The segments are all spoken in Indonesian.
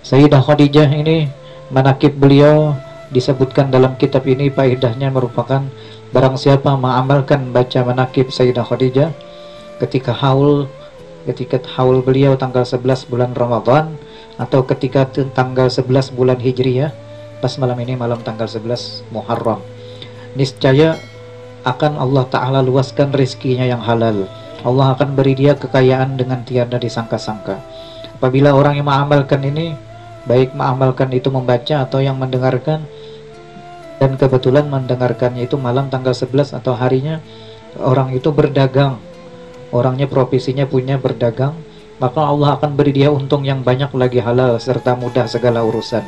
Sayyidah Khadijah ini, manakib beliau disebutkan dalam kitab ini, faedahnya merupakan barang siapa mengamalkan baca manakib Sayyidah Khadijah ketika haul beliau tanggal 11 bulan Ramadan, atau ketika tanggal 11 bulan Hijriyah, pas malam ini malam tanggal 11 Muharram, niscaya akan Allah Ta'ala luaskan rezekinya yang halal. Allah akan beri dia kekayaan dengan tiada disangka-sangka. Apabila orang yang mengamalkan ini, baik mengamalkan itu membaca atau yang mendengarkan, dan kebetulan mendengarkannya itu malam tanggal 11 atau harinya orang itu berdagang, orangnya profesinya punya berdagang, maka Allah akan beri dia untung yang banyak lagi halal serta mudah segala urusan.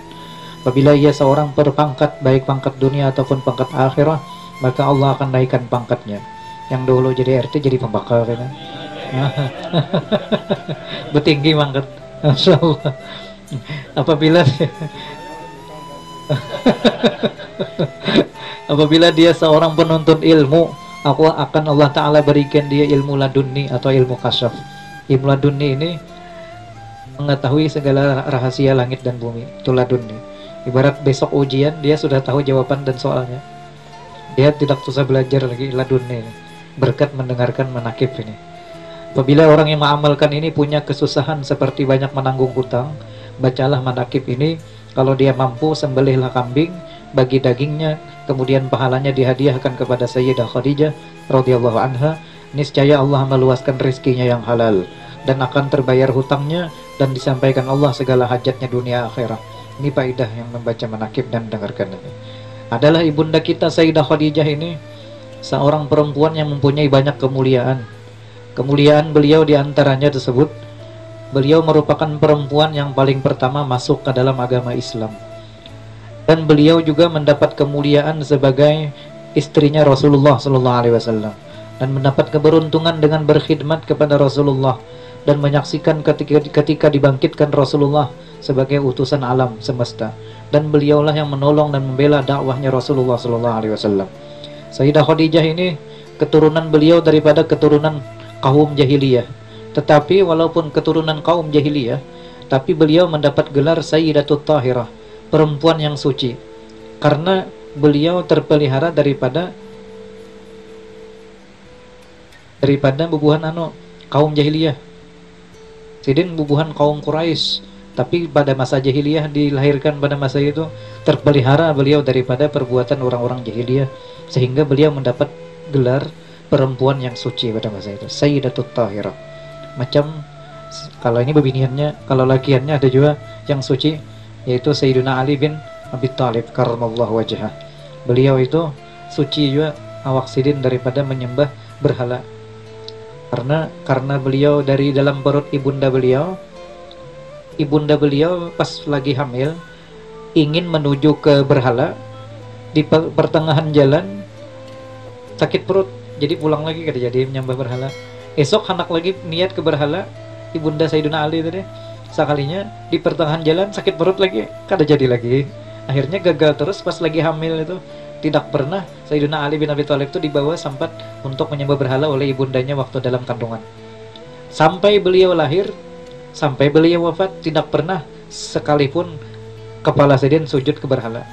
Apabila ia seorang berpangkat, baik pangkat dunia ataupun pangkat akhirat, maka Allah akan naikkan pangkatnya. Yang dulu jadi RT jadi pembakar kan? Bertinggi pangkat, Masya Allah. Apabila dia seorang penuntut ilmu, akan Allah Ta'ala berikan dia ilmu laduni atau ilmu kasyaf. Ilmu laduni ini mengetahui segala rahasia langit dan bumi, itu laduni. Ibarat besok ujian, dia sudah tahu jawaban dan soalnya. Dia tidak susah belajar lagi, laduni ini, berkat mendengarkan manakib ini. Apabila orang yang mengamalkan ini punya kesusahan seperti banyak menanggung hutang, bacalah manakib ini. Kalau dia mampu, sembelihlah kambing, bagi dagingnya, kemudian pahalanya dihadiahkan kepada Sayyidah Khadijah radhiyallahu anha. Niscaya Allah meluaskan rezekinya yang halal dan akan terbayar hutangnya, dan disampaikan Allah segala hajatnya dunia akhirat. Ini faedah yang membaca manakib dan mendengarkan ini. Adalah ibunda kita Sayyidah Khadijah ini seorang perempuan yang mempunyai banyak kemuliaan. Kemuliaan beliau diantaranya tersebut, beliau merupakan perempuan yang paling pertama masuk ke dalam agama Islam. Dan beliau juga mendapat kemuliaan sebagai istrinya Rasulullah SAW, dan mendapat keberuntungan dengan berkhidmat kepada Rasulullah dan menyaksikan ketika dibangkitkan Rasulullah sebagai utusan alam semesta. Dan beliaulah yang menolong dan membela dakwahnya Rasulullah SAW. Sayyidah Khadijah ini keturunan beliau daripada keturunan kaum jahiliyah. Tetapi walaupun keturunan kaum jahiliyah, tapi beliau mendapat gelar Sayyidatut Tahirah, perempuan yang suci, karena beliau terpelihara daripada bubuhan kaum jahiliyah. Sidin bubuhan kaum Quraisy, tapi pada masa jahiliyah, dilahirkan pada masa itu, terpelihara beliau daripada perbuatan orang-orang jahiliyah, sehingga beliau mendapat gelar perempuan yang suci pada masa itu, Sayyidatut Tahirah. Macam kalau ini bebiniannya, kalau lakiannya ada juga yang suci, yaitu Sayyidina Ali bin Abi Thalib karramallahu wajhah. Beliau itu suci juga awak sidin daripada menyembah berhala. Karena beliau dari dalam perut ibunda beliau pas lagi hamil ingin menuju ke berhala, di pertengahan jalan sakit perut, jadi pulang lagi kada jadi menyembah berhala. Esok anak lagi niat ke berhala, ibunda Sayyidina Ali tadi, sekalinya di pertengahan jalan sakit perut lagi, kada jadi lagi. Akhirnya gagal terus pas lagi hamil itu. Tidak pernah Sayyidina Ali bin Abi Thalib itu dibawa sempat untuk menyembah berhala oleh ibundanya waktu dalam kandungan. Sampai beliau lahir, sampai beliau wafat, tidak pernah sekalipun kepala Sayyidin sujud ke berhala.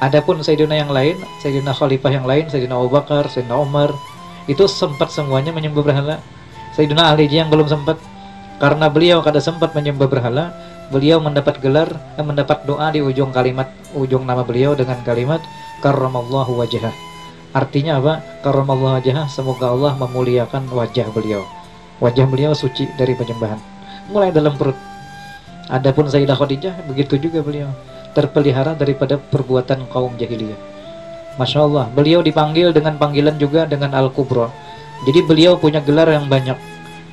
Adapun Sayyidina yang lain, Sayyidina Khalifah yang lain, Sayyidina Abu Bakar, Sayyidina Umar, itu sempat semuanya menyembah berhala. Sayyidina Ali yang belum sempat, karena beliau kada sempat menyembah berhala, beliau mendapat gelar, mendapat doa di ujung nama beliau dengan kalimat karramallahu wajhah. Artinya apa? Karramallahu wajhah, semoga Allah memuliakan wajah beliau. Wajah beliau suci dari penyembahan, mulai dalam perut. Adapun Sayyidah Khadijah begitu juga, beliau terpelihara daripada perbuatan kaum jahiliyah. Masya Allah, beliau dipanggil dengan panggilan juga dengan Al-Kubra. Jadi beliau punya gelar yang banyak.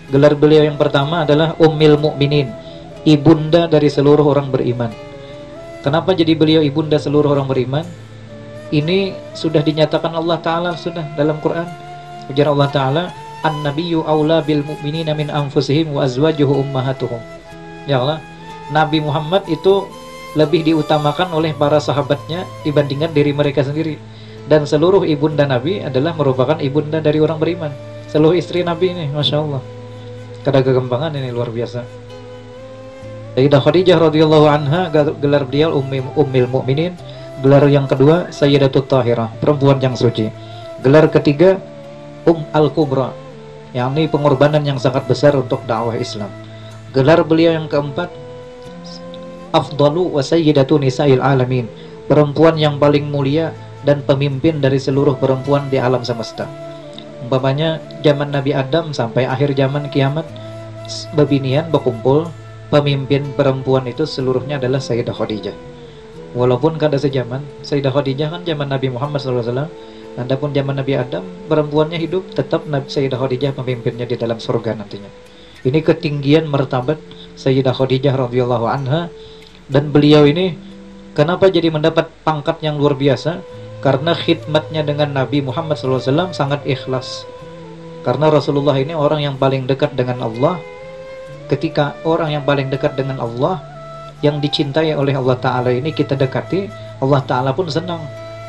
Gelar beliau yang pertama adalah Ummil Mukminin, ibunda dari seluruh orang beriman. Kenapa jadi beliau ibunda seluruh orang beriman? Ini sudah dinyatakan Allah Ta'ala sudah dalam Quran. Ujar Allah Ta'ala, An-Nabiyyu awla bil mu'minina min anfusihim wa azwajuhu ummahatuhum. Ya Allah, Nabi Muhammad itu lebih diutamakan oleh para sahabatnya dibandingkan diri mereka sendiri. Dan seluruh ibunda Nabi adalah merupakan ibunda dari orang beriman. Seluruh istri Nabi ini, Masya Allah. Kada kegembangan ini luar biasa. Sayyidah Khadijah radhiyallahu anha, gelar beliau Ummul Mukminin. Gelar yang kedua Sayyidatut Thahirah, perempuan yang suci. Gelar ketiga Al-Kubra, yakni pengorbanan yang sangat besar untuk dakwah Islam. Gelar beliau yang keempat Afdalu wa Sayyidatu Nisa'il Alamin, perempuan yang paling mulia dan pemimpin dari seluruh perempuan di alam semesta. Umpamanya zaman Nabi Adam sampai akhir zaman kiamat, bebinian berkumpul, pemimpin perempuan itu seluruhnya adalah Sayyidah Khadijah. Walaupun kada sejaman, Sayyidah Khadijah kan zaman Nabi Muhammad SAW, adapun zaman Nabi Adam perempuannya hidup, tetap Sayyidah Khadijah pemimpinnya di dalam surga nantinya. Ini ketinggian martabat Sayyidah Khadijah radhiyallahu anha. Dan beliau ini kenapa jadi mendapat pangkat yang luar biasa? Karena khidmatnya dengan Nabi Muhammad SAW sangat ikhlas. Karena Rasulullah ini orang yang paling dekat dengan Allah. Ketika orang yang paling dekat dengan Allah, yang dicintai oleh Allah Ta'ala ini kita dekati, Allah Ta'ala pun senang.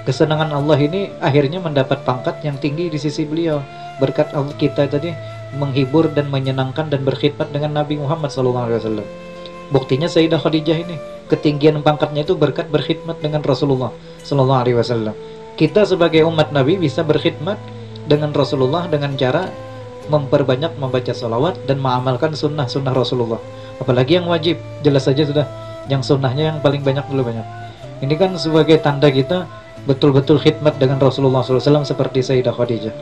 Kesenangan Allah ini akhirnya mendapat pangkat yang tinggi di sisi beliau. Berkat Allah kita tadi menghibur dan menyenangkan dan berkhidmat dengan Nabi Muhammad SAW. Buktinya Sayyidah Khadijah ini ketinggian pangkatnya itu berkat berkhidmat dengan Rasulullah SAW. Kita sebagai umat Nabi bisa berkhidmat dengan Rasulullah dengan cara memperbanyak membaca salawat dan mengamalkan sunnah-sunnah Rasulullah. Apalagi yang wajib, jelas saja sudah. Yang sunnahnya yang paling banyak dulu banyak. Ini kan sebagai tanda kita betul-betul khidmat dengan Rasulullah SAW seperti Sayyidah Khadijah.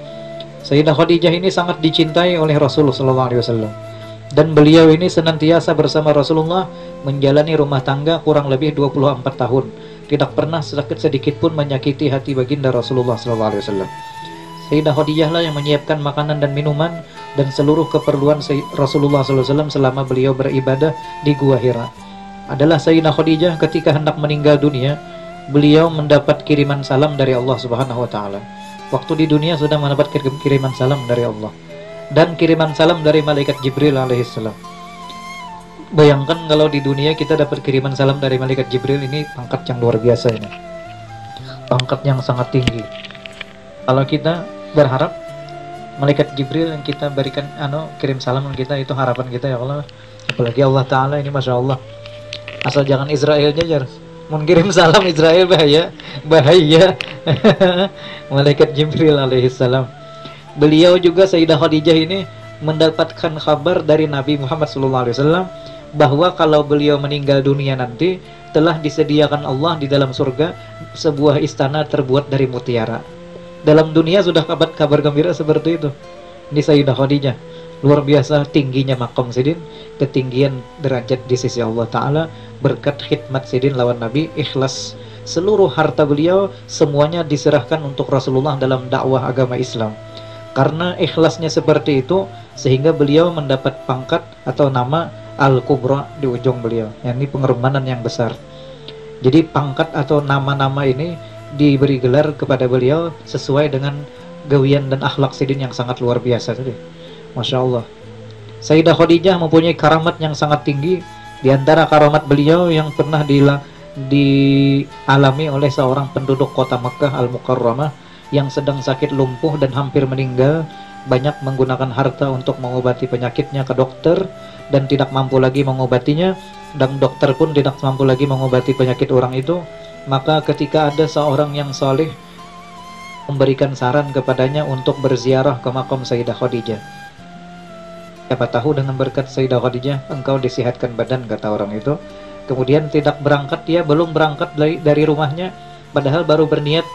Sayyidah Khadijah ini sangat dicintai oleh Rasulullah SAW. Dan beliau ini senantiasa bersama Rasulullah menjalani rumah tangga kurang lebih 24 tahun. Tidak pernah sedikit pun menyakiti hati baginda Rasulullah SAW. Sayyidah Khadijah lah yang menyiapkan makanan dan minuman dan seluruh keperluan Rasulullah SAW selama beliau beribadah di Gua Hira. Adalah Sayyidah Khadijah ketika hendak meninggal dunia, beliau mendapat kiriman salam dari Allah Subhanahu wa Ta'ala. Waktu di dunia sudah mendapat kiriman salam dari Allah dan kiriman salam dari malaikat Jibril alaihissalam. Bayangkan kalau di dunia kita dapat kiriman salam dari malaikat Jibril, ini pangkat yang luar biasa ini. Pangkat yang sangat tinggi. Kalau kita berharap malaikat Jibril yang kita berikan kirim salam kita, itu harapan kita ya Allah. Apalagi Allah Ta'ala ini Masya Allah. Asal jangan Israel aja, mengirim salam Israel bahaya. Malaikat Jibril alaihissalam. Beliau juga Sayyidah Khadijah ini mendapatkan kabar dari Nabi Muhammad SAW bahwa kalau beliau meninggal dunia nanti telah disediakan Allah di dalam surga sebuah istana terbuat dari mutiara. Dalam dunia sudah kabar gembira seperti itu. Ini Sayyidah Khadijah, luar biasa tingginya maqam sidin, ketinggian derajat di sisi Allah Ta'ala berkat khidmat sidin lawan Nabi, ikhlas. Seluruh harta beliau semuanya diserahkan untuk Rasulullah dalam dakwah agama Islam. Karena ikhlasnya seperti itu, sehingga beliau mendapat pangkat atau nama Al-Kubra di ujung beliau. Ini pengorbanan yang besar. Jadi pangkat atau nama-nama ini diberi gelar kepada beliau sesuai dengan gawian dan akhlak sidin yang sangat luar biasa tadi. Masya Allah. Sayyidah Khadijah mempunyai karamat yang sangat tinggi. Di antara karamat beliau yang pernah dialami oleh seorang penduduk kota Mekah Al-Mukarramah yang sedang sakit lumpuh dan hampir meninggal, banyak menggunakan harta untuk mengobati penyakitnya ke dokter dan tidak mampu lagi mengobatinya, dan dokter pun tidak mampu lagi mengobati penyakit orang itu. Maka ketika ada seorang yang saleh memberikan saran kepadanya untuk berziarah ke makam Sayyidah Khadijah. Siapa tahu dengan berkat Sayyidah Khadijah engkau disihatkan badan, kata orang itu. Kemudian tidak berangkat, dia belum berangkat dari rumahnya, padahal baru berniat.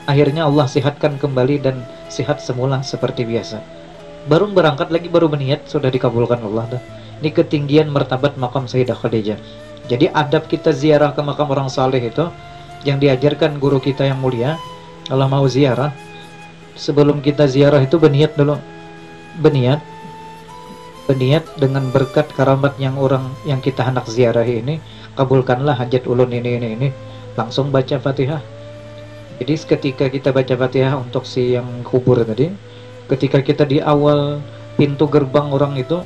Akhirnya Allah sihatkan kembali dan sihat semula seperti biasa. Baru berangkat lagi, baru berniat, sudah dikabulkan Allah dah. Ini ketinggian martabat makam Sayyidah Khadijah. Jadi adab kita ziarah ke makam orang saleh itu yang diajarkan guru kita yang mulia. Kalau mau ziarah, sebelum kita ziarah itu berniat dulu. Berniat dengan berkat karamat yang kita hendak ziarahi ini, kabulkanlah hajat ulun ini. Langsung baca Fatihah. Jadi ketika kita baca Fatihah untuk si yang kubur tadi, ketika kita di awal pintu gerbang orang itu,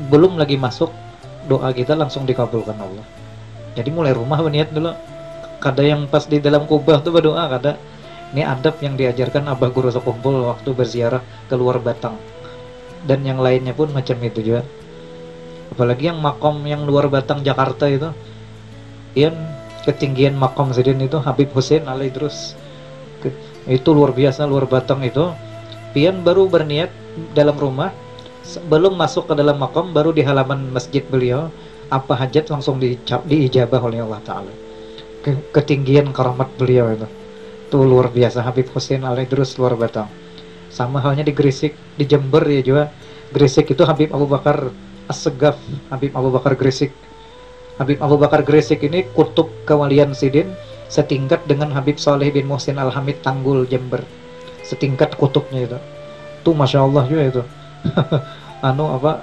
belum lagi masuk, doa kita langsung dikabulkan Allah. Jadi mulai rumah berniat dulu. Kada yang pas di dalam kubah tuh berdoa, kada. Ini adab yang diajarkan Abah Guru sekumpul waktu berziarah keluar Batang. Dan yang lainnya pun macam itu juga. apalagi yang makom yang luar Batang Jakarta itu, yang ketinggian makom Sidin itu Habib Hussein Al Idrus. Itu luar biasa, luar Batang itu. Pian baru berniat dalam rumah, belum masuk ke dalam makom, baru di halaman masjid beliau, apa hajat langsung diijabah oleh Allah Ta'ala. Ketinggian karamat beliau itu luar biasa. Habib Hussein Al Idrus luar Batang. Sama halnya di Gresik, di Jember ya juga. Gresik itu Habib Abu Bakar As-Segaf, Habib Abu Bakar Gresik. Habib Abu Bakar Gresik ini kutub kewalian Sidin, setingkat dengan Habib Saleh bin Muhsin Al-Hamid Tanggul Jember, setingkat kutubnya itu. Tuh Masya Allah juga itu.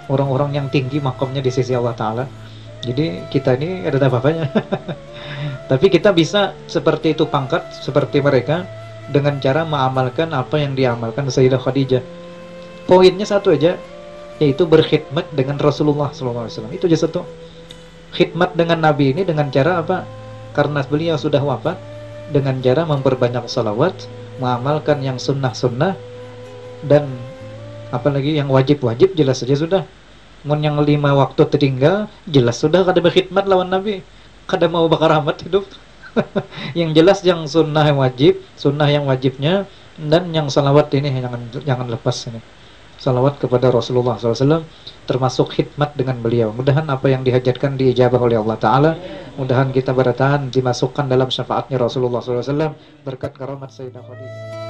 Orang-orang yang tinggi makomnya di sisi Allah Ta'ala. Jadi kita ini ada apa-apanya. Tapi kita bisa seperti itu pangkat, seperti mereka, dengan cara mengamalkan apa yang diamalkan Sayyidah Khadijah. Poinnya satu aja, yaitu berkhidmat dengan Rasulullah SAW. Itu aja satu. Khidmat dengan Nabi ini dengan cara apa? Karena beliau sudah wafat, dengan cara memperbanyak salawat, mengamalkan yang sunnah-sunnah, dan apalagi yang wajib-wajib jelas saja sudah. Mun yang 5 waktu tertinggal, jelas sudah kada berkhidmat lawan Nabi. Kada mau bakar Ahmad hidup. Yang jelas yang sunnah yang wajib, sunnah yang wajibnya, dan yang salawat ini jangan lepas ini. Salawat kepada Rasulullah SAW, termasuk khidmat dengan beliau. Mudahan apa yang dihajatkan diijabah oleh Allah Ta'ala. Mudahan kita bertahan dimasukkan dalam syafaatnya Rasulullah SAW berkat karamat Sayyidah Khadijah.